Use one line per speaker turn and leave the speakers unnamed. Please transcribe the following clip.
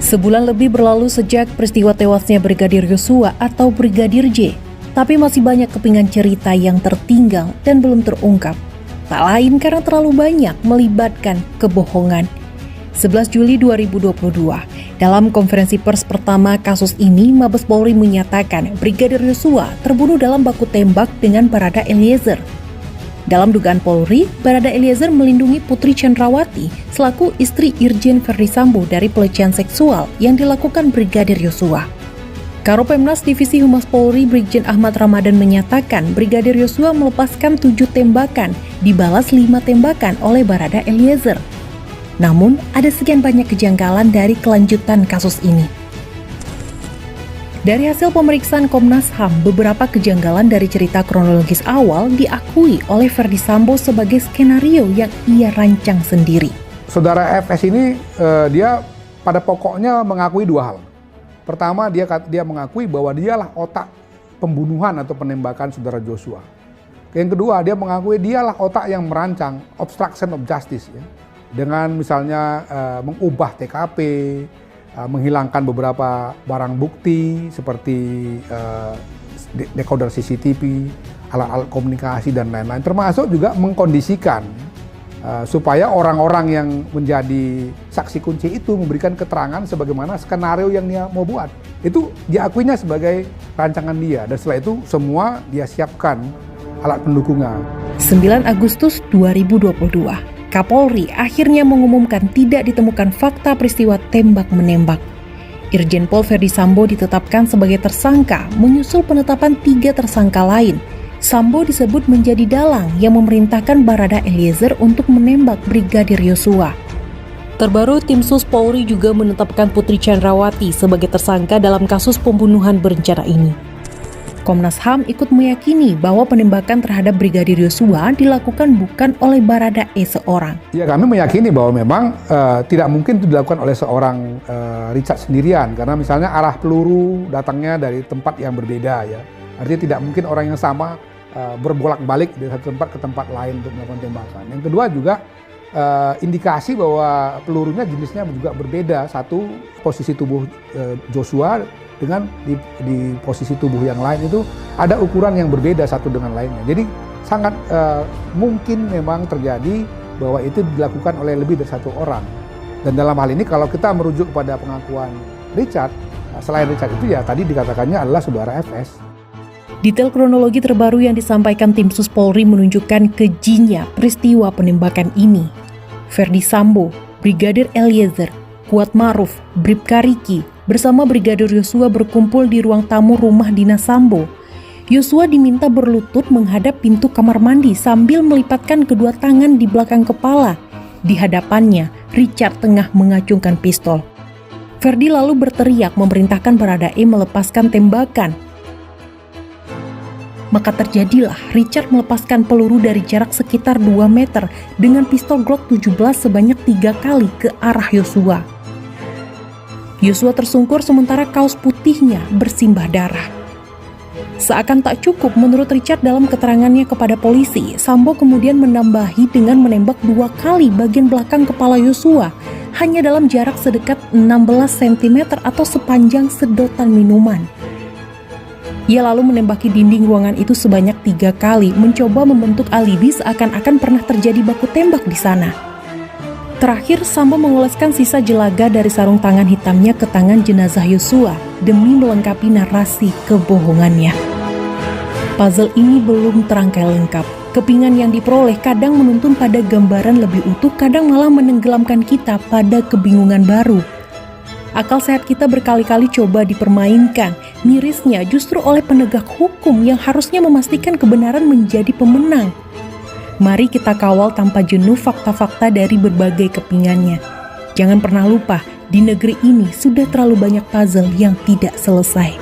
Sebulan lebih berlalu sejak peristiwa tewasnya Brigadir Yosua atau Brigadir J, tapi masih banyak kepingan cerita yang tertinggal dan belum terungkap. Tak lain karena terlalu banyak melibatkan kebohongan. 11 Juli 2022, dalam konferensi pers pertama kasus ini, Mabes Polri menyatakan Brigadir Yosua terbunuh dalam baku tembak dengan Barada Eliezer. Dalam dugaan Polri, Barada Eliezer melindungi Putri Chandrawati selaku istri Irjen Ferdy Sambo dari pelecehan seksual yang dilakukan Brigadir Yosua. Karopemnas Divisi Humas Polri Brigjen Ahmad Ramadan menyatakan Brigadir Yosua melepaskan 7 tembakan, dibalas 5 tembakan oleh Barada Eliezer. Namun, ada sekian banyak kejanggalan dari kelanjutan kasus ini. Dari hasil pemeriksaan Komnas HAM, beberapa kejanggalan dari cerita kronologis awal diakui oleh Ferdy Sambo sebagai skenario yang ia rancang sendiri.
Saudara FS ini dia pada pokoknya mengakui 2 hal. Pertama, dia mengakui bahwa dialah otak pembunuhan atau penembakan saudara Joshua. Yang kedua, dia mengakui dialah otak yang merancang obstruction of justice, ya, dengan misalnya mengubah TKP, menghilangkan beberapa barang bukti seperti decoder CCTV, alat-alat komunikasi dan lain-lain, termasuk juga mengkondisikan supaya orang-orang yang menjadi saksi kunci itu memberikan keterangan sebagaimana skenario yang dia mau buat. Itu diakuinya sebagai rancangan dia, dan setelah itu semua dia siapkan alat pendukungnya.
9 Agustus 2022. Kapolri akhirnya mengumumkan tidak ditemukan fakta peristiwa tembak-menembak. Irjen Pol Ferdy Sambo ditetapkan sebagai tersangka menyusul penetapan 3 tersangka lain. Sambo disebut menjadi dalang yang memerintahkan Barada Eliezer untuk menembak Brigadir Yosua. Terbaru, tim Sus Polri juga menetapkan Putri Chandrawati sebagai tersangka dalam kasus pembunuhan berencana ini. Komnas HAM ikut meyakini bahwa penembakan terhadap Brigadir Yosua dilakukan bukan oleh Barada E seorang.
Ya, kami meyakini bahwa memang tidak mungkin itu dilakukan oleh seorang Richard sendirian, karena misalnya arah peluru datangnya dari tempat yang berbeda, ya. Artinya tidak mungkin orang yang sama berbolak-balik dari satu tempat ke tempat lain untuk melakukan tembakan. Yang kedua juga indikasi bahwa pelurunya jenisnya juga berbeda. Satu, posisi tubuh Joshua dengan di posisi tubuh yang lain itu ada ukuran yang berbeda satu dengan lainnya. Jadi sangat mungkin memang terjadi bahwa itu dilakukan oleh lebih dari 1 orang. Dan dalam hal ini kalau kita merujuk kepada pengakuan Richard, selain Richard itu ya tadi dikatakannya adalah saudara FS.
Detail kronologi terbaru yang disampaikan tim Sus Polri menunjukkan kejinya peristiwa penembakan ini. Ferdy Sambo, Brigadir Eliezer, Kuat Maruf, Bribka Riki bersama Brigadir Yosua berkumpul di ruang tamu rumah dinas Sambo. Yosua diminta berlutut menghadap pintu kamar mandi sambil melipatkan kedua tangan di belakang kepala. Di hadapannya, Richard tengah mengacungkan pistol. Ferdy lalu berteriak memerintahkan Barada E melepaskan tembakan. Maka terjadilah Richard melepaskan peluru dari jarak sekitar 2 meter dengan pistol Glock 17 sebanyak 3 kali ke arah Yosua. Yosua tersungkur sementara kaos putihnya bersimbah darah. Seakan tak cukup menurut Richard dalam keterangannya kepada polisi, Sambo kemudian menambahi dengan menembak 2 kali bagian belakang kepala Yosua hanya dalam jarak sedekat 16 cm atau sepanjang sedotan minuman. Ia lalu menembaki dinding ruangan itu sebanyak 3 kali, mencoba membentuk alibi seakan-akan pernah terjadi baku tembak di sana. Terakhir, Sambo mengoleskan sisa jelaga dari sarung tangan hitamnya ke tangan jenazah Yosua demi melengkapi narasi kebohongannya. Puzzle ini belum terangkai lengkap. Kepingan yang diperoleh kadang menuntun pada gambaran lebih utuh, kadang malah menenggelamkan kita pada kebingungan baru. Akal sehat kita berkali-kali coba dipermainkan, mirisnya justru oleh penegak hukum yang harusnya memastikan kebenaran menjadi pemenang. Mari kita kawal tanpa jenuh fakta-fakta dari berbagai kepingannya. Jangan pernah lupa, di negeri ini sudah terlalu banyak puzzle yang tidak selesai.